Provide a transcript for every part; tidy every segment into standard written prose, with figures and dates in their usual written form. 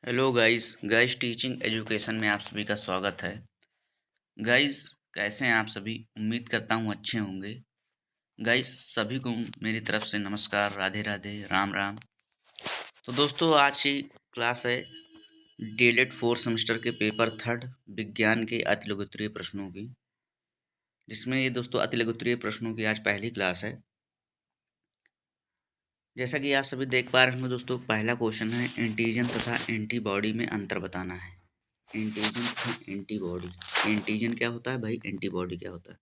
Hello guys teaching education में आप सभी का स्वागत है। गाइस, कैसे हैं आप सभी? उम्मीद करता हूँ अच्छे होंगे। गाइस, सभी को मेरी तरफ से नमस्कार, राधे राधे, राम राम। तो दोस्तों, आज की क्लास है डीएलएड 4 सेमेस्टर के पेपर थर्ड विज्ञान के अतिलघुत्तरीय प्रश्नों की, जिसमें ये दोस्तों अतिलघुत्तरीय प्रश्नों की आज पहली क्लास है। जैसा कि आप सभी देख पा रहे हैं दोस्तों, पहला क्वेश्चन है एंटीजन तथा एंटीबॉडी में अंतर बताना है। एंटीजन तथा एंटीबॉडी। एंटीजन क्या होता है भाई? एंटीबॉडी क्या होता है?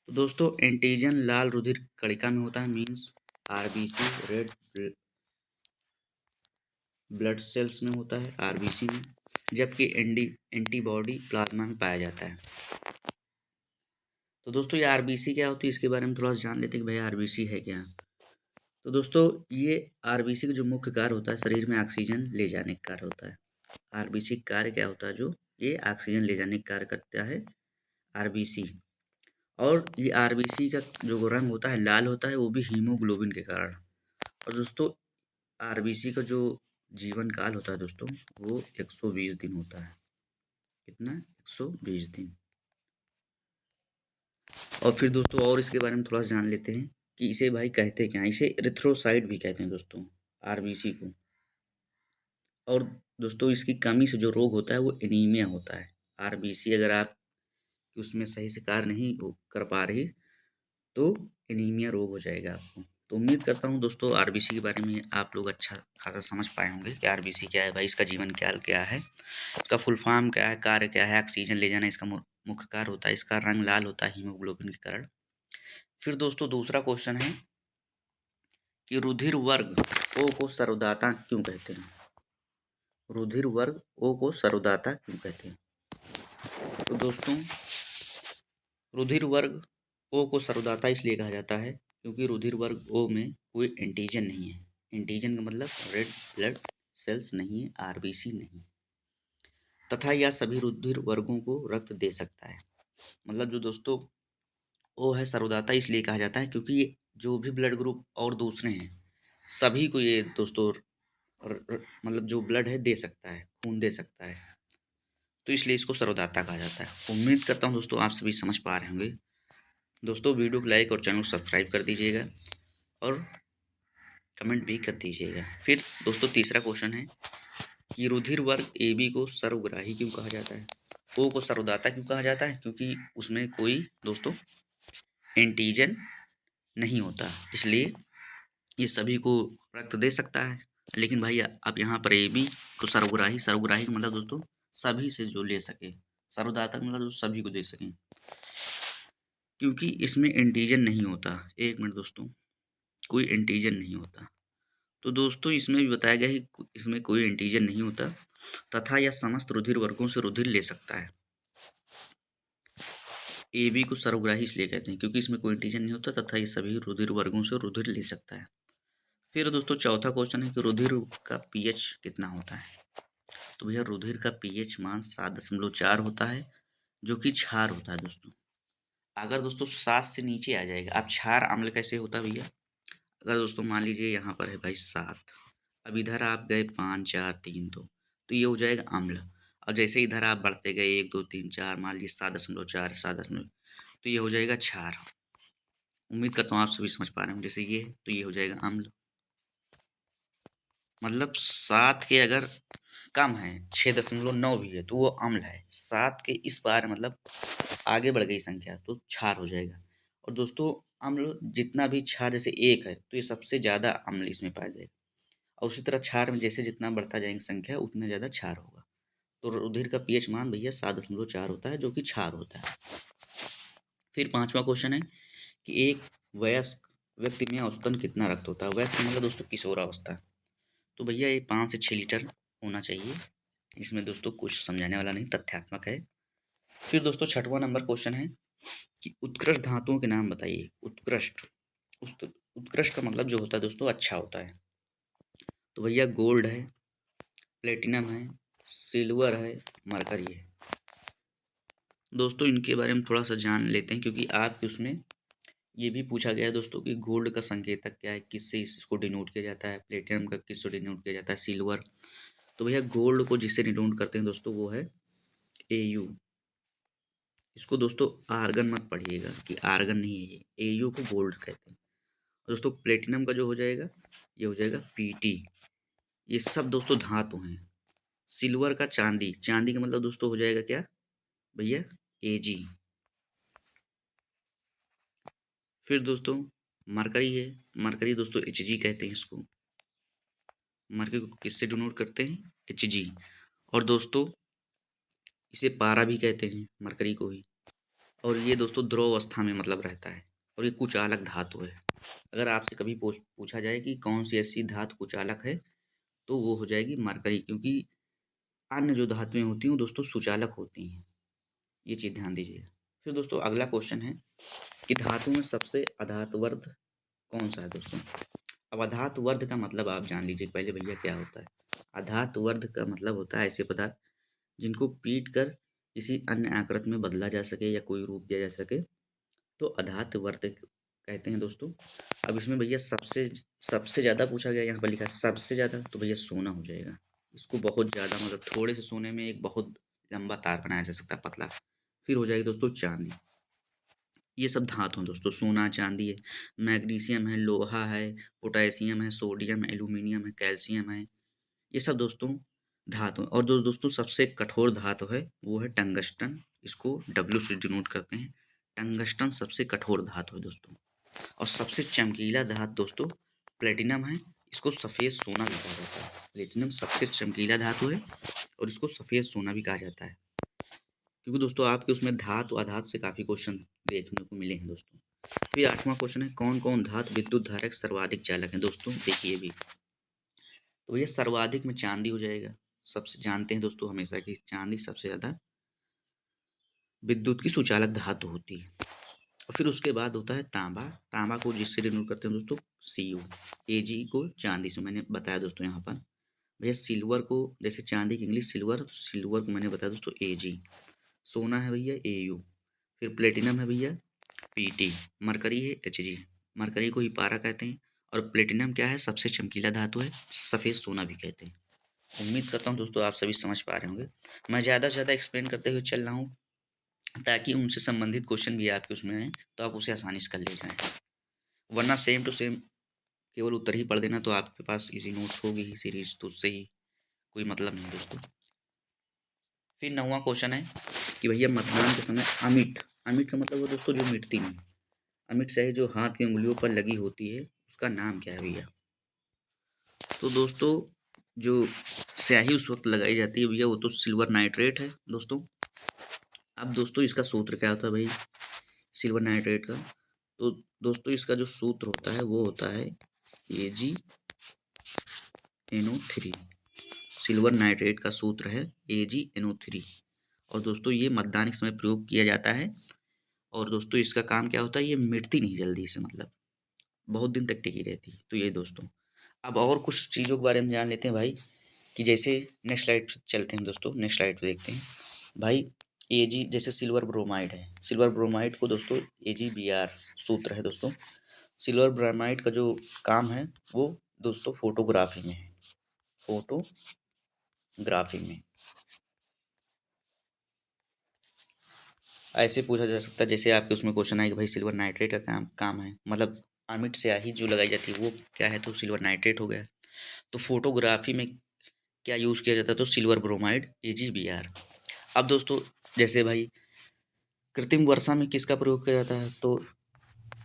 तो दोस्तों, एंटीजन लाल रुधिर कणिका में होता है, means RBC red blood cells में होता है, आरबीसी में। जबकि एंटीबॉडी प्लाज्मा में पाया जाता है। तो दोस्तों, ये आरबीसी क्या होती है, इसके बारे में थोड़ा सा जान लेते हैं कि भाई आरबीसी है क्या। तो दोस्तों, ये आरबीसी का जो मुख्य कार्य होता है, शरीर में ऑक्सीजन ले जाने का कार्य होता है। आरबीसी का कार्य क्या होता है? जो ये ऑक्सीजन ले जाने का कार्य करता है आरबीसी। और ये आरबीसी का जो रंग होता है लाल होता है, वो भी हीमोग्लोबिन के कारण। और दोस्तों, आरबीसी का जो जीवन काल होता है दोस्तों, वो 120 दिन होता है। कितना? 120 दिन। और फिर दोस्तों, और इसके बारे में थोड़ा सा जान लेते हैं कि इसे भाई कहते क्या हैं। इसे एरिथ्रोसाइट भी कहते हैं दोस्तों, आरबीसी को। और दोस्तों, इसकी कमी से जो रोग होता है वो एनीमिया होता है। आरबीसी अगर आप उसमें सही से कार्य नहीं कर पा रही, तो एनीमिया रोग हो जाएगा आपको। तो उम्मीद करता हूँ दोस्तों, आरबीसी के बारे में आप लोग अच्छा खासा समझ पाए होंगे कि आरबीसी क्या है भाई, इसका जीवन काल क्या है, इसका फुल फॉर्म क्या है, कार्य क्या है। ऑक्सीजन ले जाना इसका मुख्य कार्य होता है। इसका रंग लाल होता है हीमोग्लोबिन के कारण। फिर दोस्तों, दूसरा क्वेश्चन है कि रुधिर वर्ग ओ को सर्वदाता क्यों कहते हैं? रुधिर वर्ग ओ को सर्वदाता क्यों कहते हैं? तो दोस्तों, रुधिर वर्ग ओ को सर्वदाता इसलिए कहा जाता है क्योंकि रुधिर वर्ग ओ में कोई एंटीजन नहीं है। एंटीजन का मतलब रेड ब्लड सेल्स नहीं है, आरबीसी नहीं। तथा यह सभी रुधिर वर्गों को रक्त दे सकता है। मतलब जो दोस्तों ओ है सर्वदाता इसलिए कहा जाता है क्योंकि ये जो भी ब्लड ग्रुप और दूसरे हैं, सभी को ये दोस्तों मतलब जो ब्लड है दे सकता है, खून दे सकता है। तो इसलिए इसको सर्वदाता कहा जाता है। उम्मीद करता हूँ दोस्तों आप सभी समझ पा रहे होंगे। दोस्तों, वीडियो को लाइक और चैनल को सब्सक्राइब कर दीजिएगा और कमेंट भी कर दीजिएगा। फिर दोस्तों, तीसरा क्वेश्चन है कि रुधिर वर्ग ए बी को सर्वग्राही क्यों कहा जाता है? ओ को सर्वदाता क्यों कहा जाता है? क्योंकि उसमें कोई दोस्तों एंटीजन नहीं होता, इसलिए ये सभी को रक्त दे सकता है। लेकिन भाई अब यहाँ पर ए बी को सर्वग्राही, सर्वग्राही का मतलब दोस्तों सभी से जो ले सके, सर्वदाता का मतलब जो सभी को दे सकें, क्योंकि इसमें एंटीजन नहीं होता। एक मिनट दोस्तों, कोई एंटीजन नहीं होता। तो दोस्तों, इसमें भी बताया गया है कि इसमें कोई एंटीजन नहीं होता तथा यह समस्त रुधिर वर्गों से रुधिर ले सकता है। ए बी को सर्वग्राही इसलिए कहते हैं क्योंकि इसमें कोई एंटीजन नहीं होता तथा ये सभी रुधिर वर्गों से रुधिर ले सकता है। फिर दोस्तों, चौथा क्वेश्चन है कि रुधिर का पीएच कितना होता है? तो भैया रुधिर का पीएच मान 7.4 होता है, जो कि क्षार होता है दोस्तों। अगर दोस्तों 7 से नीचे आ जाएगा, अब क्षार अम्ल कैसे होता है भैया? अगर दोस्तों मान लीजिए यहाँ पर है भाई 7, अब इधर आप गए 5 4 3 तो ये हो जाएगा अम्ल। और जैसे इधर आप बढ़ते गए 1 2 3 4, मान लीजिए 7.4 7, तो ये हो जाएगा क्षार। उम्मीद करता हूँ आप सभी समझ पा रहे हैं। जैसे ये है तो ये हो जाएगा अम्ल। मतलब 7 के अगर कम है, 6.9 भी है, तो वो अम्ल है। 7 के इस पार मतलब आगे बढ़ गई संख्या तो क्षार हो जाएगा। और दोस्तों, अम्ल जितना भी क्षार जैसे 1 है तो ये सबसे ज़्यादा अम्ल इसमें पाया जाएगा। और उसी तरह क्षार में जैसे जितना बढ़ता जाएगी संख्या उतना ज़्यादा क्षार होगा। तो रुधिर का पीएच मान भैया 7.4 होता है, जो कि क्षार होता है। फिर पांचवा क्वेश्चन है कि एक वयस्क व्यक्ति में औसतन कितना रक्त होता है? वयस्क मतलब दोस्तों किशोरावस्था। तो भैया ये 5 से 6 लीटर होना चाहिए। इसमें दोस्तों कुछ समझाने वाला नहीं, तथ्यात्मक है। फिर दोस्तों, छठवां नंबर क्वेश्चन है कि उत्कृष्ट धातुओं के नाम बताइए। उत्कृष्ट, उत्कृष्ट का मतलब जो होता है दोस्तों अच्छा होता है। तो भैया गोल्ड है, प्लेटिनम है, सिल्वर है, मरकरी है। दोस्तों, इनके बारे में थोड़ा सा जान लेते हैं क्योंकि आपके उसमें ये भी पूछा गया है दोस्तों कि गोल्ड का संकेतक क्या है, किससे इसको डिनोट किया जाता है, प्लेटिनम का किससे डिनोट किया जाता है, सिल्वर तो भैया गोल्ड को जिससे डिनोट करते हैं दोस्तों वो है Au। इसको दोस्तों आर्गन मत पढ़िएगा कि आर्गन नहीं है, ये Au को गोल्ड कहते हैं। दोस्तों प्लेटिनम का जो हो जाएगा ये हो जाएगा Pt। ये सब दोस्तों धातु हैं। सिल्वर का चांदी, चांदी का मतलब दोस्तों हो जाएगा क्या भैया Ag। फिर दोस्तों मरकरी है, मरकरी दोस्तों Hg कहते हैं इसको। मरकरी को किससे डिनोट करते हैं Hg। और दोस्तों इसे पारा भी कहते हैं मरकरी को ही। और ये दोस्तों द्रव अवस्था में मतलब रहता है और ये कुचालक धातु है। अगर आपसे कभी पूछा जाए कि कौन सी ऐसी धातु कुचालक है तो वो हो जाएगी मरकरी, क्योंकि अन्य जो धातुएं होती हैं वो दोस्तों सुचालक होती हैं। ये चीज़ ध्यान दीजिए। फिर दोस्तों अगला क्वेश्चन है कि धातु में सबसे अधातुवर्ध कौन सा है दोस्तों। अब अधातुवर्ध का मतलब आप जान लीजिए पहले भैया क्या होता है। अधातुवर्ध का मतलब होता है ऐसे पदार्थ जिनको पीट कर किसी अन्य आकृति में बदला जा सके या कोई रूप दिया जा सके, तो अधातुवर्ध कहते हैं दोस्तों। अब इसमें भैया सबसे सबसे ज़्यादा पूछा गया, यहाँ पर लिखा है सबसे ज़्यादा, तो भैया सोना हो जाएगा। इसको बहुत ज़्यादा मतलब थोड़े से सोने में एक बहुत लंबा तार बनाया जा सकता है पतला। फिर हो जाएगी दोस्तों चांदी। ये सब धातु हैं दोस्तों, सोना चांदी है, मैग्नीशियम है, लोहा है, पोटेशियम है, सोडियम है, एल्यूमिनियम है, कैल्शियम है। ये सब दोस्तों धातु हैं। और जो दोस्तों सबसे कठोर धातु है वो है टंगस्टन। इसको W से डिनोट करते हैं। टंगस्टन सबसे कठोर धातु है दोस्तों। और सबसे चमकीला धातु दोस्तों प्लेटिनम है। इसको सफ़ेद सोना भी कहा जाता है। प्लेटिनम सबसे चमकीला धातु है और इसको सफ़ेद सोना भी कहा जाता है, क्योंकि दोस्तों आपके उसमें धातु अधातु से काफ़ी क्वेश्चन देखने को मिले हैं दोस्तों। फिर 8वां क्वेश्चन है कौन कौन धातु विद्युत धारक सर्वाधिक चालक हैं दोस्तों। देखिए भी तो ये सर्वाधिक में चांदी हो जाएगा। सबसे जानते हैं दोस्तों हमेशा कि चांदी सबसे ज़्यादा विद्युत की सुचालक धातु होती है। और फिर उसके बाद होता है तांबा। तांबा को जिससे डिनोट करते हैं दोस्तों Cu। Ag को चांदी से मैंने बताया दोस्तों यहाँ पर। भैया सिल्वर को जैसे चांदी की इंग्लिश सिल्वर, तो सिल्वर को मैंने बताया दोस्तों Ag। सोना है भैया Au। फिर प्लेटिनम है भैया Pt। मरकरी है Hg। मरकरी को ही पारा कहते हैं। और प्लेटिनम क्या है सबसे चमकीला धातु है, सफ़ेद सोना भी कहते हैं। उम्मीद करता हूँ दोस्तों आप सभी समझ पा रहे होंगे। मैं ज़्यादा से ज़्यादा एक्सप्लेन करते हुए चल रहा हूँ ताकि उनसे संबंधित क्वेश्चन भी आपके उसमें आए तो आप उसे आसानी से कर ले जाएँ। वरना सेम टू सेम केवल उत्तर ही पढ़ देना तो आपके पास इजी नोट्स होगी ही सीरीज, तो उससे ही कोई मतलब नहीं दोस्तों। फिर 9वां क्वेश्चन है कि भैया मतदान के समय अमिट, अमिट का मतलब वो दोस्तों जो मिटती नहीं, अमिट स्याही जो हाथ की उंगलियों पर लगी होती है उसका नाम क्या है भैया। तो दोस्तों जो स्याही उस वक्त लगाई जाती है भैया वो तो सिल्वर नाइट्रेट है दोस्तों। अब दोस्तों इसका सूत्र क्या होता है भाई सिल्वर नाइट्रेट का। तो दोस्तों इसका जो सूत्र होता है वो होता है AgNO3। सिल्वर नाइट्रेट का सूत्र है AgNO3। और दोस्तों ये मतदान के समय प्रयोग किया जाता है। और दोस्तों इसका काम क्या होता है, ये मिटती नहीं जल्दी से, मतलब बहुत दिन तक टिकी रहती है। तो ये दोस्तों अब और कुछ चीज़ों के बारे में जान लेते हैं भाई, कि जैसे नेक्स्ट स्लाइड चलते हैं दोस्तों। नेक्स्ट स्लाइड पे देखते हैं भाई Ag जैसे सिल्वर ब्रोमाइड है, सिल्वर ब्रोमाइड को दोस्तों AgBr सूत्र है दोस्तों। सिल्वर ब्रोमाइड का जो काम है वो दोस्तों फोटोग्राफी में है, फोटोग्राफी में। ऐसे पूछा जा सकता है जैसे आपके उसमें क्वेश्चन आए कि भाई सिल्वर नाइट्रेट का काम है, मतलब अमिट स्याही जो लगाई जाती है वो क्या है, तो सिल्वर नाइट्रेट हो गया। तो फोटोग्राफी में क्या यूज़ किया जाता है, तो सिल्वर ब्रोमाइड AgBr। अब दोस्तों जैसे भाई कृत्रिम वर्षा में किसका प्रयोग किया जाता है, तो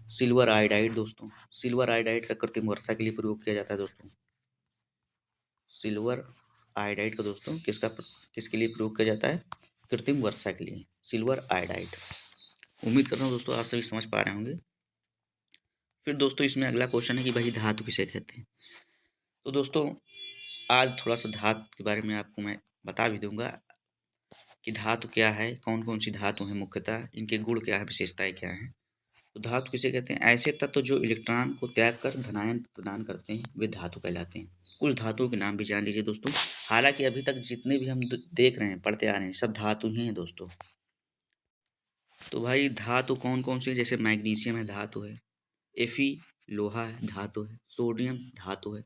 सिल्वर आयोडाइड दोस्तों। सिल्वर आयोडाइड का कृत्रिम वर्षा के लिए प्रयोग किया जाता है दोस्तों। सिल्वर आयोडाइड का दोस्तों किसके लिए प्रयोग किया जाता है, कृत्रिम वर्षा के लिए, सिल्वर आयोडाइड। उम्मीद करता हूँ दोस्तों आप सभी समझ पा रहे होंगे। फिर दोस्तों इसमें अगला क्वेश्चन है कि भाई धातु किसे कहते हैं। तो दोस्तों आज थोड़ा सा धातु के बारे में आपको मैं बता भी दूंगा कि धातु क्या है, कौन कौन सी धातु हैं, मुख्यतः इनके गुण क्या है, विशेषताएं क्या हैं। तो धातु किसे कहते हैं, ऐसे तत्व जो इलेक्ट्रॉन को त्याग कर धनायन प्रदान करते हैं वे धातु कहलाते हैं। कुछ धातुओं के नाम भी जान लीजिए दोस्तों। हालांकि अभी तक जितने भी हम देख रहे हैं पढ़ते आ रहे हैं सब धातु ही हैं दोस्तों। तो भाई धातु कौन कौन सी है, जैसे मैग्नीशियम है धातु है, Fe लोहा है धातु है, सोडियम धातु है,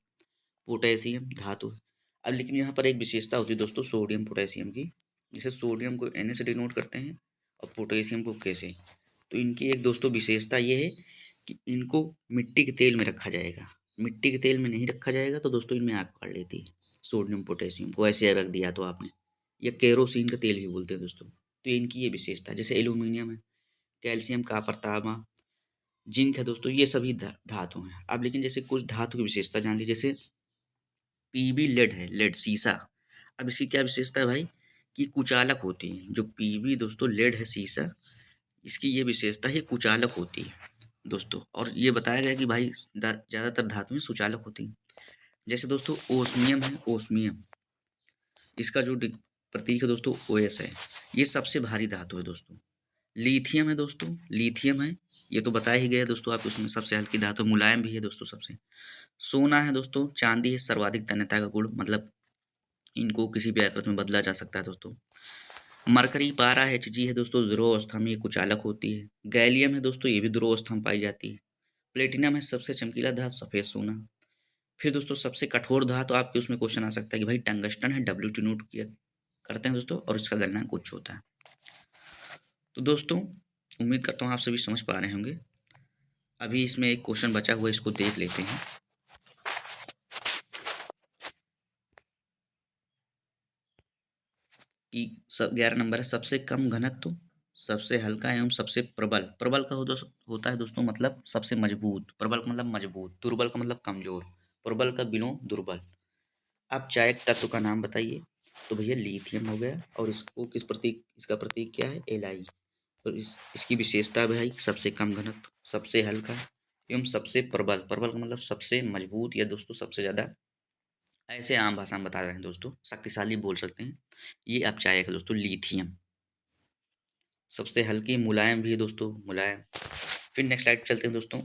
पोटेशियम धातु है। अब लेकिन यहाँ पर एक विशेषता होती है दोस्तों सोडियम पोटेशियम की। जैसे सोडियम को Na से डिनोट करते हैं और पोटेशियम को K से। तो इनकी एक दोस्तों विशेषता ये है कि इनको मिट्टी के तेल में रखा जाएगा। मिट्टी के तेल में नहीं रखा जाएगा तो दोस्तों इनमें आग पकड़ लेती है। सोडियम पोटेशियम को ऐसे रख दिया तो आपने, या केरोसिन का तेल भी बोलते हैं दोस्तों। तो इनकी ये विशेषता है। जैसे एल्यूमिनियम है, कैल्शियम, कॉपर, तांबा, जिंक है दोस्तों, ये सभी धातु हैं। अब लेकिन जैसे कुछ धातु की विशेषता जान ली। जैसे पीबी लेड है, लेड शीशा। अब इसकी क्या विशेषता है भाई कि कुचालक होती है। जो पीबी दोस्तों लेड है शीशा, इसकी ये विशेषता है कुचालक होती है दोस्तों। और ये बताया गया कि भाई ज़्यादातर धातुएं सुचालक होती हैं। जैसे दोस्तों ओस्मियम है, ओस्मियम, इसका जो प्रतीक है दोस्तों OS है। ये सबसे भारी धातु है दोस्तों। लिथियम है दोस्तों, लिथियम है, ये तो बताया ही गया दोस्तों आप, उसमें सबसे हल्की धातु, मुलायम भी है दोस्तों सबसे। सोना है दोस्तों, चांदी है, सर्वाधिक तन्यता का गुण, मतलब इनको किसी भी आकृति में बदला जा सकता है दोस्तों। मरकरी, पारा, Hg है दोस्तों, ध्रुव अवस्था में ये कुचालक होती है। गैलियम है दोस्तों, ये भी ध्रुव अवस्था में पाई जाती है। प्लेटिनम है सबसे चमकीला धातु, सफेद सोना। फिर दोस्तों सबसे कठोर धातु आपके उसमें क्वेश्चन आ सकता है कि भाई टंगस्टन है, W नोट किया करते हैं दोस्तों, और इसका गलनांक उच्च होता है। तो दोस्तों उम्मीद करता हूँ आप सभी समझ पा रहे होंगे। अभी इसमें एक क्वेश्चन बचा हुआ है, इसको देख लेते हैं। कि 11 नंबर है, सबसे कम घनत्व, सबसे हल्का एवं सबसे प्रबल। प्रबल का होता है दोस्तों मतलब सबसे मजबूत। प्रबल का मतलब मजबूत, दुर्बल का मतलब कमजोर। प्रबल का विलोम दुर्बल। आप चायक तत्व का नाम बताइए। तो भैया लिथियम हो गया, और इसको किस प्रतीक, इसका प्रतीक क्या है, Li। और इसकी विशेषता भाई सबसे कम घनत्व, सबसे हल्का एवं सबसे प्रबल। प्रबल का मतलब सबसे मजबूत, या दोस्तों सबसे ज़्यादा, ऐसे आम भाषा में बता रहे हैं दोस्तों, शक्तिशाली बोल सकते हैं। ये अपचायक है दोस्तों लिथियम। सबसे हल्की, मुलायम भी है दोस्तों, मुलायम। फिर नेक्स्ट स्लाइड चलते हैं दोस्तों।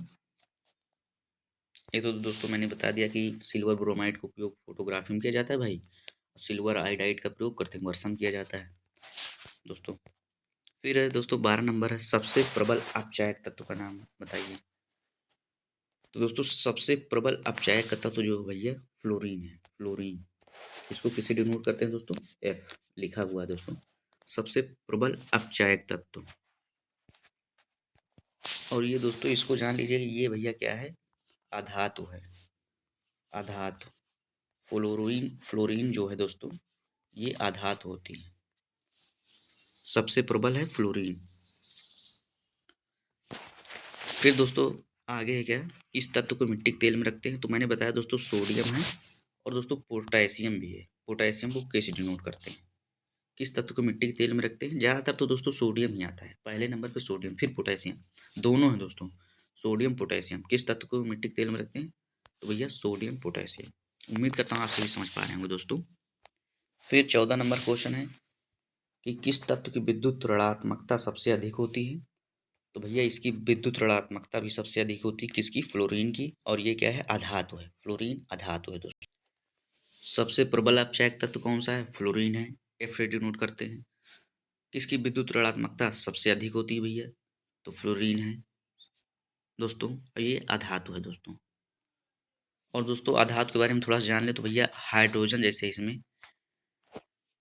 ये तो दोस्तों मैंने बता दिया कि सिल्वर ब्रोमाइड का उपयोग फोटोग्राफी में किया जाता है भाई, सिल्वर आयोडाइड का प्रयोग कृत्रिम वर्षण किया जाता है दोस्तों। फिर है दोस्तों 12 नंबर है, सबसे प्रबल अपचायक तत्व का नाम बताइए। तो दोस्तों सबसे प्रबल अपचायक तत्व जो भैया फ्लोरीन है, फ्लोरीन। इसको किसे डिनोट करते हैं दोस्तों, F लिखा हुआ है दोस्तों, सबसे प्रबल अपचायक तत्व। और ये दोस्तों इसको जान लीजिए कि ये भैया क्या है, अधातु है, अधातु। फ्लोरीन जो है दोस्तों ये अधातु होती है, सबसे प्रबल है फ्लोरीन। फिर दोस्तों आगे है क्या, इस तत्व को मिट्टी के तेल में रखते हैं। तो मैंने बताया दोस्तों सोडियम है, और दोस्तों पोटेशियम भी है। पोटेशियम को कैसे डिनोट करते हैं, किस तत्व को मिट्टी के तेल में रखते हैं। ज़्यादातर तो दोस्तों सोडियम ही आता है, पहले नंबर पे सोडियम, फिर पोटेशियम, दोनों हैं दोस्तों, सोडियम पोटेशियम। किस तत्व को मिट्टी के तेल में रखते हैं, तो भैया सोडियम पोटेशियम। उम्मीद करता हूँ आप सभी समझ पा रहे होंगे दोस्तों। फिर 14 नंबर क्वेश्चन है कि किस तत्व की विद्युत ऋणात्मकता सबसे अधिक होती है। तो भैया इसकी विद्युत ऋणात्मकता भी सबसे अधिक होती है किसकी, फ्लोरीन की। और ये क्या है, अधातु है, फ्लोरीन अधातु है दोस्तों। सबसे प्रबल अपचायक तत्व कौन सा है, फ्लोरीन है, F से डिनोट करते हैं। किसकी विद्युत ऋणात्मकता सबसे अधिक होती है भैया, तो फ्लोरीन है दोस्तों, और ये अधातु है दोस्तों। और दोस्तों अधातु के बारे में थोड़ा सा जान ले तो भैया हाइड्रोजन जैसे इसमें,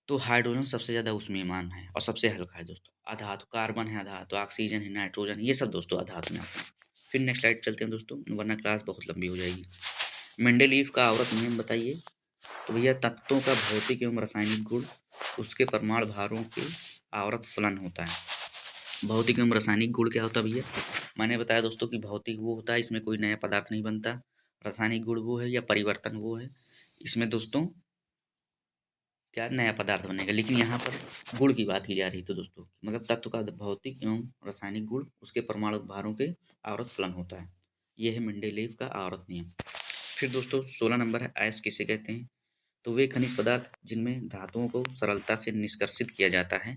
तो हाइड्रोजन सबसे ज़्यादा उसमें है और सबसे हल्का है दोस्तों। अधातु, कार्बन है अधातु, ऑक्सीजन है, नाइट्रोजन, ये सब दोस्तों अधातु में आते हैं। फिर नेक्स्ट स्लाइड चलते हैं दोस्तों, वरना क्लास बहुत लंबी हो जाएगी। मेंडेलीव का आवर्त नियम बताइए। तो भैया तत्वों का भौतिक एवं रासायनिक गुण उसके परमाणु भारों के आवर्त फलन होता है। भौतिक एवं रासायनिक गुण क्या होता है भैया, मैंने बताया दोस्तों कि भौतिक वो होता है इसमें कोई नया पदार्थ नहीं बनता, रासायनिक गुण वो है या परिवर्तन वो है, इसमें दोस्तों क्या नया पदार्थ बनेगा। लेकिन यहाँ पर गुण की बात की जा रही तो दोस्तों, मतलब तत्व का भौतिक एवं रासायनिक गुण उसके परमाणु भारों के आवर्त फलन होता है। यह है मेंडेलीव का आवर्त नियम। फिर दोस्तों 16 नंबर है, अयस्क किसे कहते हैं। तो वे खनिज पदार्थ जिनमें धातुओं को सरलता से निष्कर्षित किया जाता है,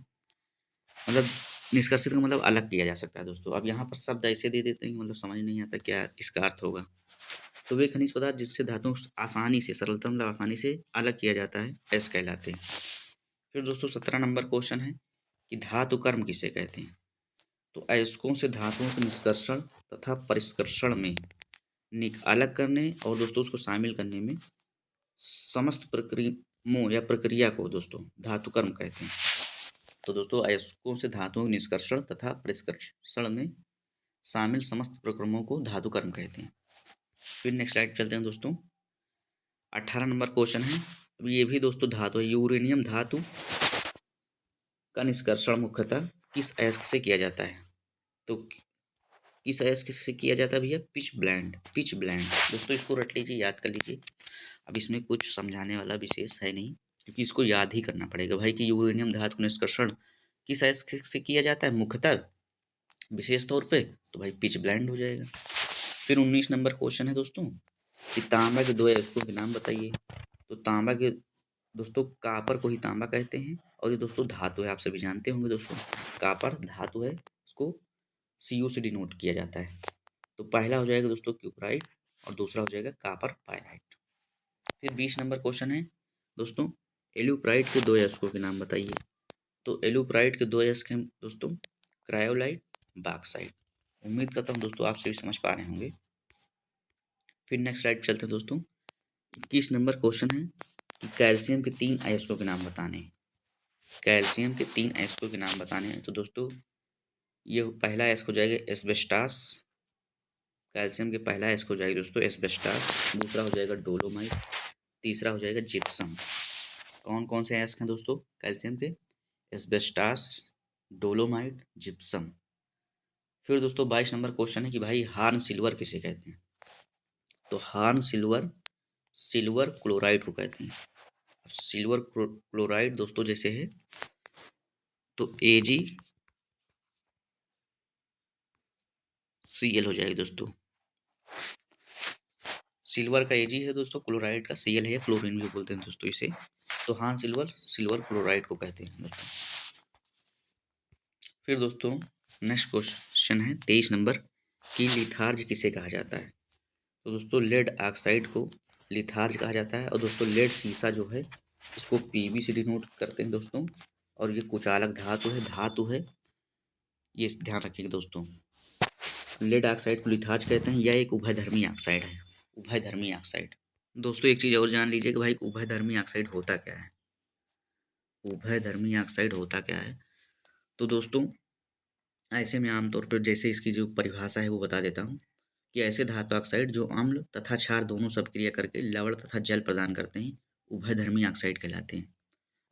मतलब निष्कर्षित का मतलब अलग किया जा सकता है दोस्तों। अब यहाँ पर शब्द ऐसे दे देते हैं मतलब समझ नहीं आता क्या इसका अर्थ होगा। तो वे खनिज पदार्थ जिससे धातुओं को आसानी से, सरलता मतलब आसानी से अलग किया जाता है, अयस्क कहलाते हैं। फिर दोस्तों 17 नंबर क्वेश्चन है कि धातु कर्म किसे कहते हैं। तो अयस्कों से धातुओं के निष्कर्षण तथा परिष्कर्षण में, अलग करने और दोस्तों उसको शामिल करने में समस्त प्रक्रिया मोह या प्रक्रिया को दोस्तों धातु कर्म कहते हैं। तो दोस्तों अयस्कों से धातुओं के निष्कर्षण तथा परिष्करण में शामिल समस्त प्रक्रमों को धातु कर्म कहते हैं। फिर नेक्स्ट स्लाइड चलते हैं दोस्तों। 18 नंबर क्वेश्चन है। अब ये भी दोस्तों धातु है। यूरेनियम धातु का निष्कर्षण मुख्यतः किस अयस्क से किया जाता है? तो किस अयस्क से किया जाता है भैया? Pitch blend. पिच ब्लेंड दोस्तों इसको रट लीजिए, याद कर लीजिए। अब इसमें कुछ समझाने वाला विशेष है नहीं, क्योंकि इसको याद ही करना पड़ेगा भाई कि यूरेनियम धातु का निष्कर्षण किस अयस्क से किया जाता है मुख्यतः, विशेष तौर पे, तो भाई पिच ब्लेंड हो जाएगा। फिर 19 नंबर क्वेश्चन है दोस्तों कि तांबा के दो अयस्कों के नाम बताइए। तो तांबा के दोस्तों कापर को ही तांबा कहते हैं, और ये दोस्तों धातु है, आप सभी जानते होंगे दोस्तों। कापर धातु है, इसको Cu से डिनोट किया जाता है। तो पहला हो जाएगा दोस्तों क्यूपराइट और दूसरा हो जाएगा कापर पायराइट। फिर 20 नंबर क्वेश्चन है दोस्तों, एल्यूप्राइट के दो अयस्कों के नाम बताइए। तो एल्यूप्राइट के दो अयस्क हैं दोस्तों, क्रायोलाइट, बॉक्साइट। उम्मीद करता हूँ दोस्तों आप सभी समझ पा रहे होंगे। फिर नेक्स्ट स्लाइड चलते हैं दोस्तों। 21 नंबर क्वेश्चन है कि कैल्शियम के 3 अयस्कों के नाम बताने हैं। कैल्शियम के 3 अयस्कों के नाम बताने हैं। तो दोस्तों ये पहला अयस्क हो जाएगा एस्बेस्टास। कैल्शियम के पहला अयस्क हो जाएगा दोस्तों एस्बेस्टास। दूसरा हो जाएगा डोलोमाइट। तीसरा हो जाएगा जिप्सम। कौन कौन से अयस्क हैं दोस्तों कैल्शियम के? Asbestos, dolomite, gypsum. फिर दोस्तों 22 नंबर क्वेश्चन है कि भाई हार्न सिल्वर किसे कहते हैं? तो हार्न सिल्वर सिल्वर क्लोराइड को कहते हैं। अब सिल्वर क्लोराइड दोस्तों जैसे है तो AgCl हो जाएगी दोस्तों। सिल्वर का Ag है दोस्तों, क्लोराइड का Cl है, फ्लोरीन भी बोलते हैं दोस्तों इसे। तो हार्न सिल्वर सिल्वर क्लोराइड को कहते हैं दोस्तों। फिर दोस्तों नेक्स्ट क्वेश्चन है 23 नंबर कि लिथार्ज किसे कहा जाता है? तो दोस्तों लेड ऑक्साइड को लिथार्ज कहा जाता है। और दोस्तों लेड सीसा जो है इसको Pb से डिनोट करते हैं दोस्तों। और ये कुचालक धातु है, ये ध्यान रखिएगा दोस्तों। लेड ऑक्साइड को लिथार्ज कहते हैं। यह एक उभयधर्मी ऑक्साइड है, उभयधर्मी ऑक्साइड। दोस्तों एक चीज़ और जान लीजिए कि भाई उभयधर्मी ऑक्साइड होता क्या है। उभयधर्मी ऑक्साइड होता क्या है? तो दोस्तों ऐसे में आमतौर पर जैसे इसकी जो परिभाषा है वो बता देता हूँ कि ऐसे धातु ऑक्साइड जो अम्ल तथा क्षार दोनों से अभिक्रिया करके लवण तथा जल प्रदान करते हैं उभयधर्मी ऑक्साइड कहलाते हैं।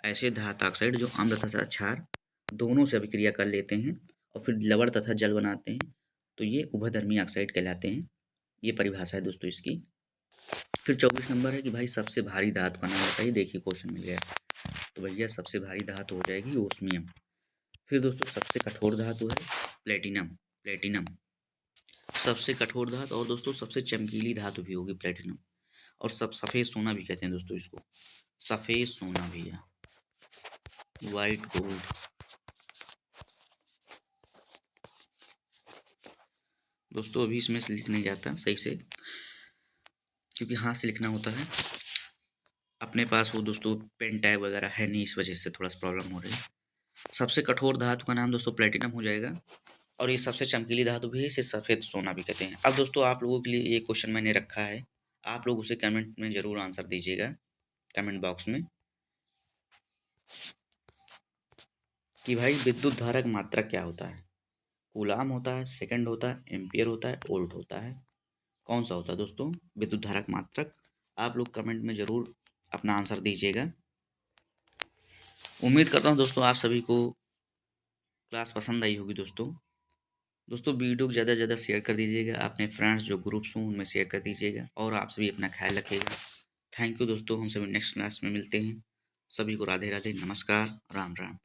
ऐसे धातु ऑक्साइड जो अम्ल तथा क्षार दोनों से अभिक्रिया कर लेते हैं और फिर लवण तथा जल बनाते हैं, तो ये उभयधर्मी ऑक्साइड कहलाते हैं। ये परिभाषा है दोस्तों इसकी। फिर 24 नंबर है कि भाई सबसे भारी धातु का नाम बताइए। देखिए क्वेश्चन मिल गया, तो भैया सबसे भारी धातु हो जाएगी ओस्मियम। फिर दोस्तों सबसे कठोर धातु है प्लेटिनम। प्लेटिनम सबसे कठोर धातु और दोस्तों सबसे चमकीली धातु भी होगी प्लेटिनम। और सब सफ़ेद सोना भी कहते हैं दोस्तों इसको, सफ़ेद सोना भैया, वाइट गोल्ड। दोस्तों अभी इसमें से लिख नहीं जाता सही से, क्योंकि हाथ से लिखना होता है। अपने पास वो दोस्तों पेन टैब वगैरह है नहीं, इस वजह से थोड़ा सा प्रॉब्लम हो रही है। सबसे कठोर धातु का नाम दोस्तों प्लेटिनम हो जाएगा। और ये सबसे चमकीली धातु भी है, इसे सफ़ेद सोना भी कहते हैं। अब दोस्तों आप लोगों के लिए ये क्वेश्चन मैंने रखा है, आप लोग उसे कमेंट में ज़रूर आंसर दीजिएगा, कमेंट बॉक्स में, कि भाई विद्युत धारा की मात्रा क्या होता है? कूलाम होता है, सेकंड होता है, एम्पियर होता है, वोल्ट होता है? कौन सा होता है दोस्तों विद्युत धारा की मात्रक? आप लोग कमेंट में ज़रूर अपना आंसर दीजिएगा। उम्मीद करता हूँ दोस्तों आप सभी को क्लास पसंद आई होगी दोस्तों। वीडियो को ज़्यादा से ज़्यादा शेयर कर दीजिएगा, अपने फ्रेंड्स जो ग्रुप्स हों उनमें शेयर कर दीजिएगा, और आप सभी अपना ख्याल रखिएगा। थैंक यू दोस्तों, हम सभी नेक्स्ट क्लास में मिलते हैं। सभी को राधे राधे, नमस्कार, राम राम।